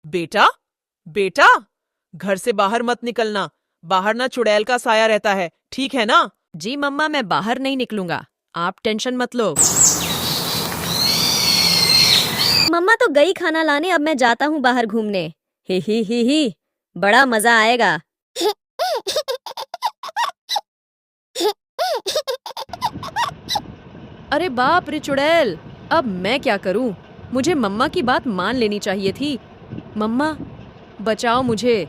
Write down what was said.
बेटा, बेटा, घर से बाहर मत निकलना। बाहर ना चुड़ैल का साया रहता है, ठीक है ना? जी मम्मा, मैं बाहर नहीं निकलूंगा, आप टेंशन मत लो। मम्मा तो गई खाना लाने, अब मैं जाता हूँ बाहर घूमने। ही, बड़ा मजा आएगा। अरे बाप रे चुड़ैल, अब मैं क्या करूं? मुझे मम्मा की बात मान लेनी चाहिए थी। मम्मा, बचाओ मुझे,